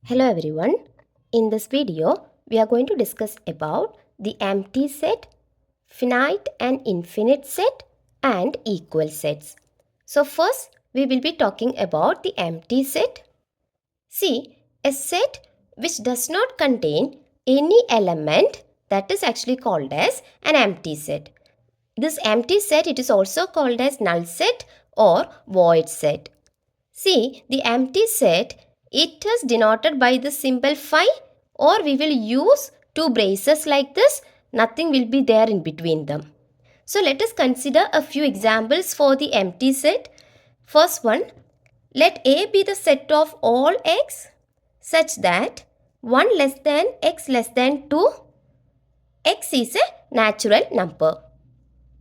Hello everyone. In this video, we are going to discuss about the empty set, finite and infinite set and equal sets. So first, we will be talking about the empty set. See, a set which does not contain any element, that is actually called as an empty set. This empty set, it is also called as null set or void set. See, the empty set, it is denoted by the symbol phi, or we will use two braces like this. Nothing will be there in between them. So let us consider a few examples for the empty set. First one, let A be the set of all x such that 1 less than x less than 2, x is a natural number.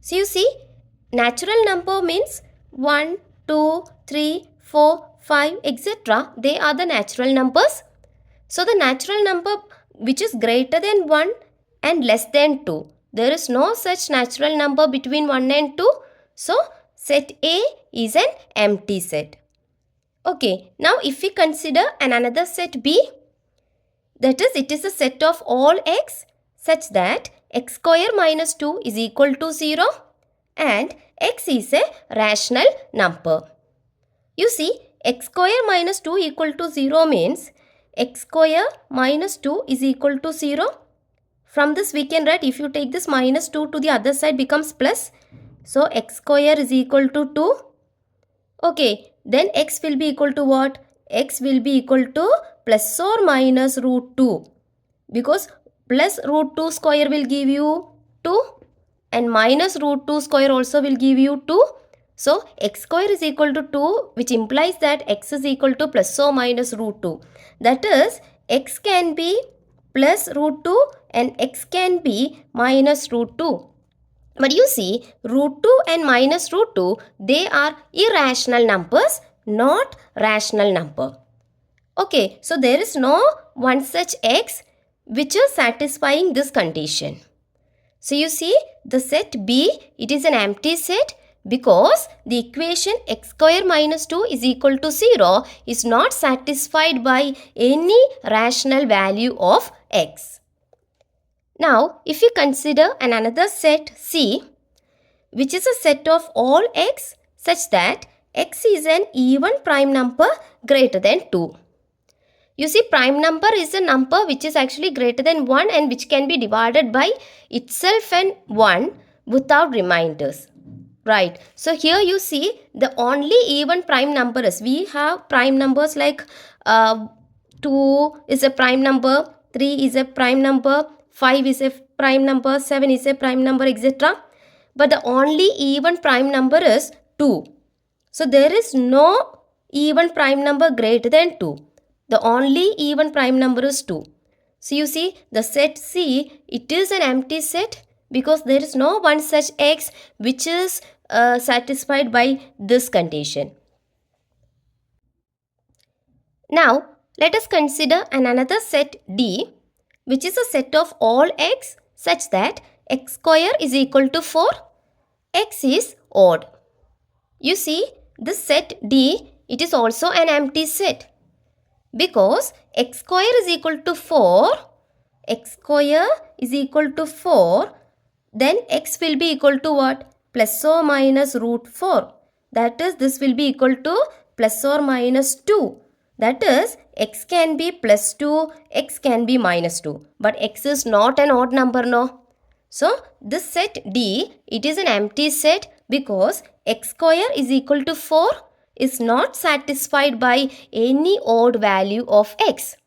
So you see, natural number means 1, 2, 3, 4, 5, etc. They are the natural numbers. So the natural number which is greater than 1 and less than 2. There is no such natural number between 1 and 2. So set A is an empty set. Okay, now if we consider another set B, that is, it is a set of all x such that x square minus 2 is equal to 0 and x is a rational number. You see, x square minus 2 equal to 0 means x square minus 2 is equal to 0. From this we can write, if you take this minus 2 to the other side becomes plus. So x square is equal to 2. Okay, then x will be equal to what? X will be equal to plus or minus root 2. Because plus root 2 square will give you 2 and minus root 2 square also will give you 2. So x square is equal to 2, which implies that x is equal to plus or minus root 2. That is, x can be plus root 2 and x can be minus root 2. But you see, root 2 and minus root 2, they are irrational numbers, not rational number. Okay, so there is no one such x which is satisfying this condition. So you see, the set B, it is an empty set because the equation x square minus 2 is equal to 0 is not satisfied by any rational value of x. Now, if you consider another set C, which is a set of all x such that x is an even prime number greater than 2. You see, prime number is a number which is actually greater than 1 and which can be divided by itself and 1 without reminders. Right. So here you see the only even prime number is, we have prime numbers like 2 is a prime number, 3 is a prime number, 5 is a prime number, 7 is a prime number, etc. But the only even prime number is 2. So there is no even prime number greater than 2. The only even prime number is 2. So you see, the set C, it is an empty set because there is no one such x which is satisfied by this condition. Now, let us consider another set D, which is a set of all x such that x square is equal to 4, x is odd. You see, this set D, it is also an empty set because x square is equal to 4, x square is equal to 4, then x will be equal to what? Plus or minus root 4. That is, this will be equal to plus or minus 2. That is, x can be plus 2, x can be minus 2. But x is not an odd number, no? So, this set D, it is an empty set because x square is equal to 4 is not satisfied by any odd value of x.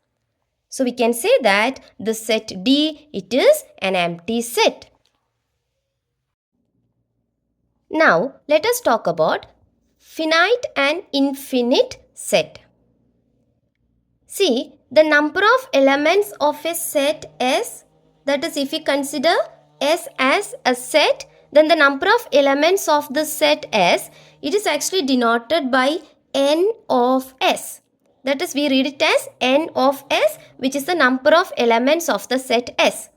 So, we can say that the set D, it is an empty set. Now, let us talk about finite and infinite set. See, the number of elements of a set S, that is, if we consider S as a set, then the number of elements of the set S, it is actually denoted by n of S. That is, we read it as n of S, which is the number of elements of the set S.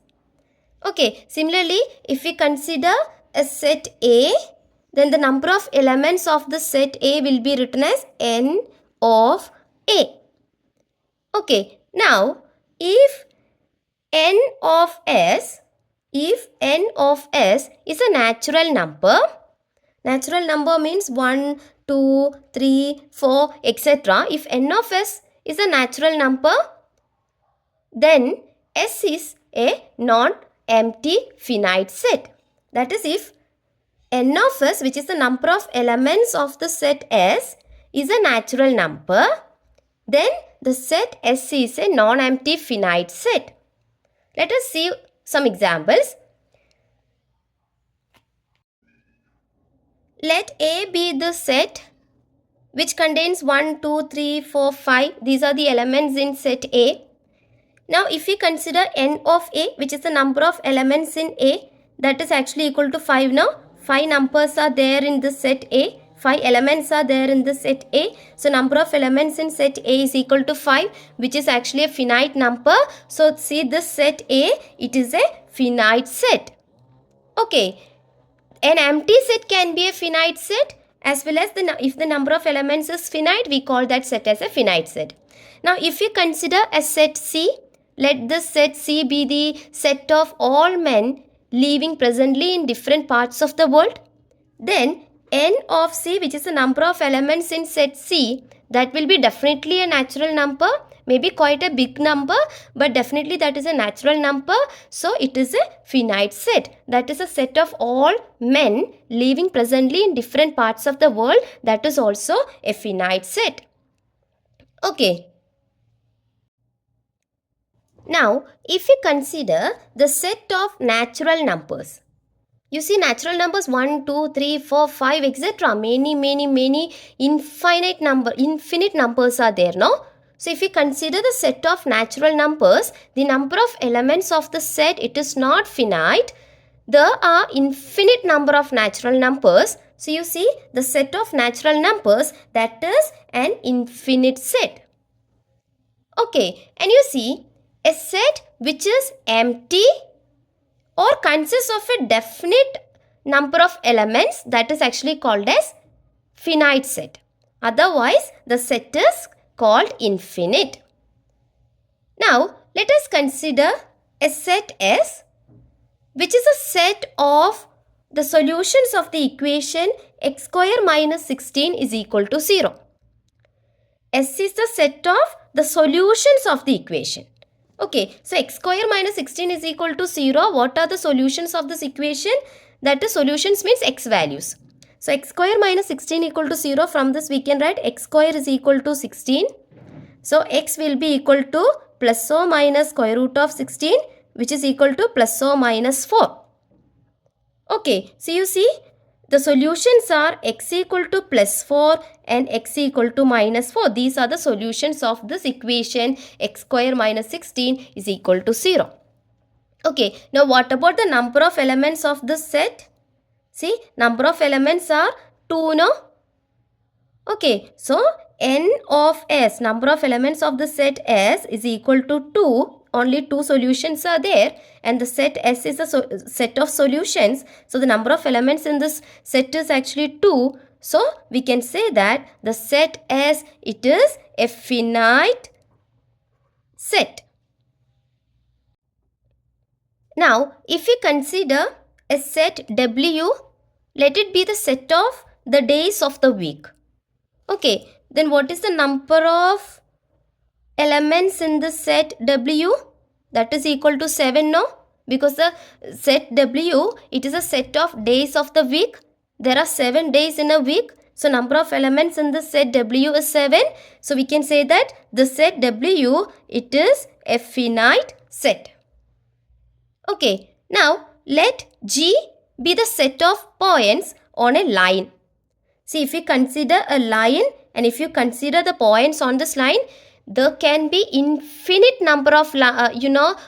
Okay, similarly, if we consider a set A, then the number of elements of the set A will be written as n of A. Okay, Now, if n of s is a natural number means 1, 2, 3, 4, etc. If n of s is a natural number, then S is a non-empty finite set. That is, if n of s, which is the number of elements of the set S, is a natural number, then the set S is a non-empty finite set. Let us see some examples. Let A be the set which contains 1, 2, 3, 4, 5. These are the elements in set A. Now, if we consider n of A, which is the number of elements in A, that is actually equal to 5 now. 5 numbers are there in the set A. 5 elements are there in the set A. So, number of elements in set A is equal to 5, which is actually a finite number. So, see this set A, it is a finite set. Okay, an empty set can be a finite set, as well as if the number of elements is finite, we call that set as a finite set. Now, if you consider a set C, let this set C be the set of all men living presently in different parts of the world. Then n of C, which is the number of elements in set C, that will be definitely a natural number, maybe quite a big number, but definitely that is a natural number. So it is a finite set. That is a set of all men living presently in different parts of the world. That is also a finite set. Okay. Now, if we consider the set of natural numbers, you see natural numbers 1, 2, 3, 4, 5, etc. Many infinite numbers are there, no? So, if we consider the set of natural numbers, the number of elements of the set, it is not finite. There are infinite number of natural numbers. So, you see the set of natural numbers, that is an infinite set. Okay, and you see a set which is empty or consists of a definite number of elements, that is actually called as finite set. Otherwise, the set is called infinite. Now, let us consider a set S, which is a set of the solutions of the equation x square minus 16 is equal to 0. S is the set of the solutions of the equation. Okay, so x square minus 16 is equal to 0. What are the solutions of this equation? That is, solutions means x values. So, x square minus 16 equal to 0. From this we can write x square is equal to 16. So, x will be equal to plus or minus square root of 16, which is equal to plus or minus 4. Okay, so you see the solutions are x equal to plus 4 and x equal to minus 4. These are the solutions of this equation x square minus 16 is equal to 0. Okay, now what about the number of elements of this set? See, number of elements are 2, no? Okay, so n of s, number of elements of the set S is equal to 2. Only 2 solutions are there, and the set S is a set of solutions. So, the number of elements in this set is actually 2. So, we can say that the set S, it is a finite set. Now, if we consider a set W, let it be the set of the days of the week. Okay, then what is the number of elements in the set W? That is equal to 7, no? Because the set W, it is a set of days of the week. There are 7 days in a week. So, number of elements in the set W is 7. So, we can say that the set W, it is a finite set. Okay, now let G be the set of points on a line. See, if we consider a line and if you consider the points on this line, there can be infinite number of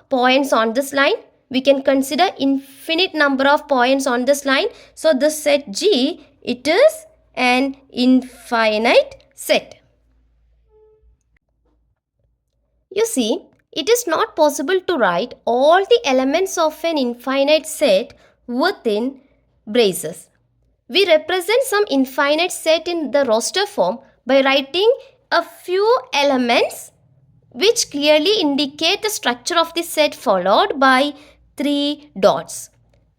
points on this line. We can consider infinite number of points on this line. So, this set G, it is an infinite set. You see, it is not possible to write all the elements of an infinite set within braces. We represent some infinite set in the roster form by writing a few elements which clearly indicate the structure of the set followed by 3 dots.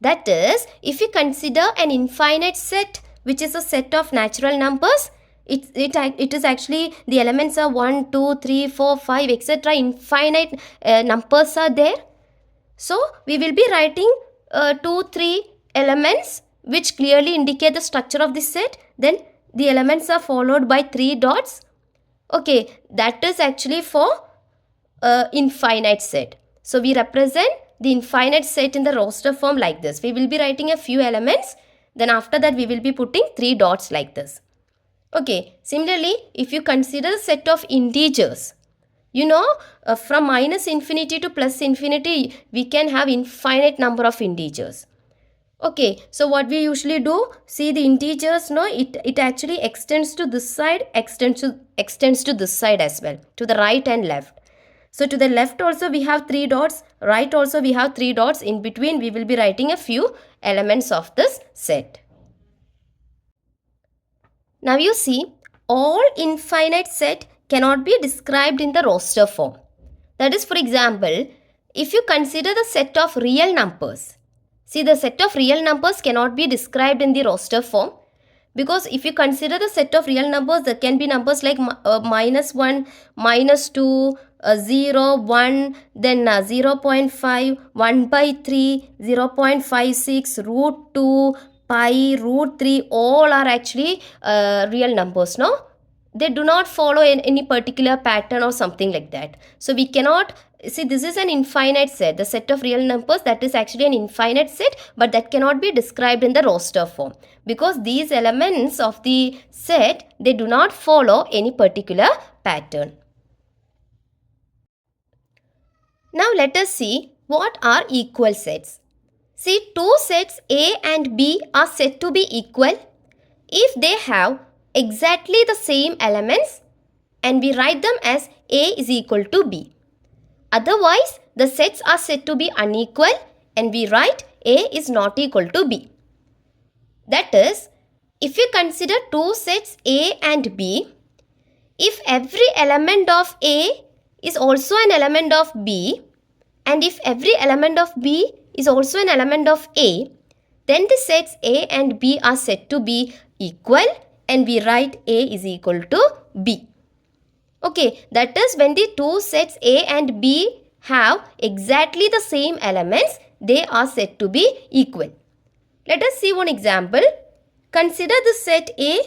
That is, if we consider an infinite set, which is a set of natural numbers, it is actually the elements are 1, 2, 3, 4, 5, etc. Infinite numbers are there. So we will be writing 2, 3 elements which clearly indicate the structure of this set. Then the elements are followed by 3 dots. Okay, that is actually for infinite set. So we represent the infinite set in the roster form like this. We will be writing a few elements. Then after that we will be putting 3 dots like this. Okay, similarly, if you consider the set of integers, you know, from minus infinity to plus infinity, we can have infinite number of integers. Okay, so what we usually do, see the integers, no, it actually extends to this side, extends to this side as well, to the right and left. So to the left also we have 3 dots, right also we have 3 dots. In between we will be writing a few elements of this set. Now you see, all infinite set cannot be described in the roster form. That is, for example, if you consider the set of real numbers. See, the set of real numbers cannot be described in the roster form, because if you consider the set of real numbers, there can be numbers like minus 1, minus 2, 0, 1, then 0.5, 1 by 3, 0.56, root 2, pi, root 3, all are actually real numbers, no? They do not follow any particular pattern or something like that. So we cannot, see, this is an infinite set. The set of real numbers, that is actually an infinite set, but that cannot be described in the roster form, because these elements of the set, they do not follow any particular pattern. Now let us see what are equal sets. See, two sets A and B are said to be equal if they have exactly the same elements and we write them as A is equal to B. Otherwise, the sets are said to be unequal and we write A is not equal to B. That is, if you consider two sets A and B, if every element of A is also an element of B, and if every element of B is also an element of A, then the sets A and B are said to be equal and we write A is equal to B. Okay, that is, when the two sets A and B have exactly the same elements, they are said to be equal. Let us see one example. Consider the set A,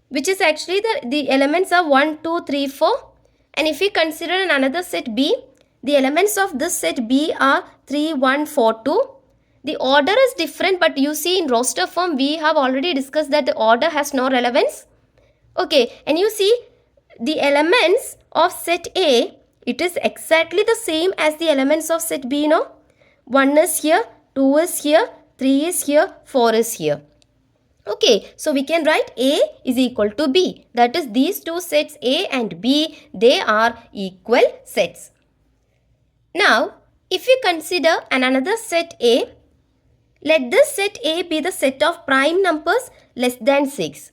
which is actually the elements are 1, 2, 3, 4. And if we consider another set B, the elements of this set B are 3, 1, 4, 2. The order is different, but you see in roster form we have already discussed that the order has no relevance. Okay, and you see the elements of set A, it is exactly the same as the elements of set B, no? 1 is here, 2 is here, 3 is here, 4 is here. Okay, so we can write A is equal to B. That is, these two sets A and B, they are equal sets. Now, if we consider another set A, let this set A be the set of prime numbers less than 6.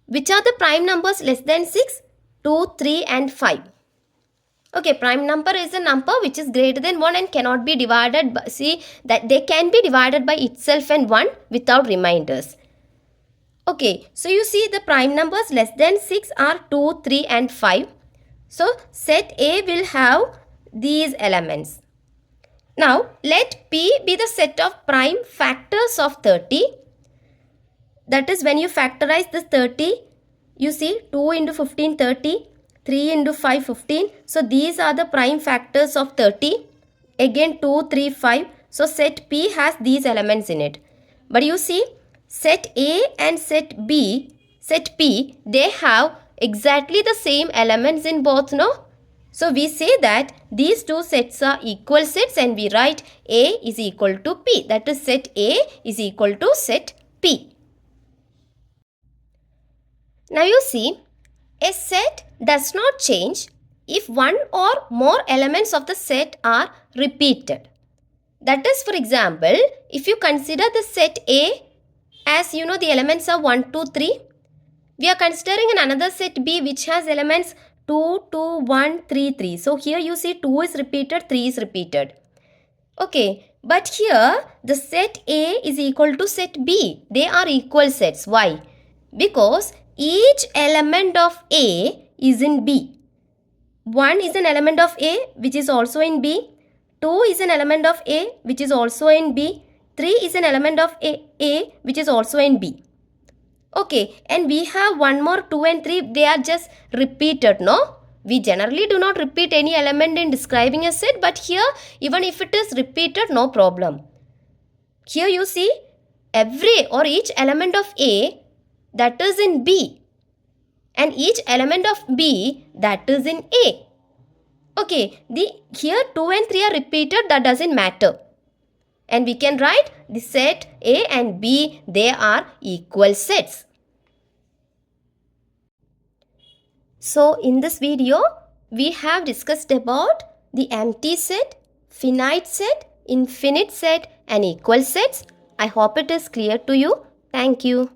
Which are the prime numbers less than 6? 2, 3 and 5. Okay, prime number is a number which is greater than 1 and cannot be divided by, see that they can be divided by itself and 1 without reminders. Okay, so you see the prime numbers less than 6 are 2, 3 and 5. So set A will have these elements. Now let P be the set of prime factors of 30. That is, when you factorize this 30, you see 2 into 15, 30, 3 into 5, 15. So these are the prime factors of 30. Again 2, 3, 5. So set P has these elements in it. But you see, set A and set B, set P, they have exactly the same elements in both, no? So we say that these two sets are equal sets and we write A is equal to P. That is, set A is equal to set P. Now you see, a set does not change if one or more elements of the set are repeated. That is, for example, if you consider the set A as the elements are 1, 2, 3. We are considering another set B which has elements 2, 2, 1, 3, 3. So here you see 2 is repeated, 3 is repeated. Okay, but here the set A is equal to set B. They are equal sets. Why? Because each element of A is in B. 1 is an element of A which is also in B. 2 is an element of A which is also in B. 3 is an element of A which is also in B. Okay, and we have one more 2 and 3. They are just repeated, no? We generally do not repeat any element in describing a set, but here even if it is repeated, no problem. Here you see every or each element of A that is in B and each element of B that is in A. Okay, here 2 and 3 are repeated, that doesn't matter. And we can write the set A and B, they are equal sets. So in this video, we have discussed about the empty set, finite set, infinite set and equal sets. I hope it is clear to you. Thank you.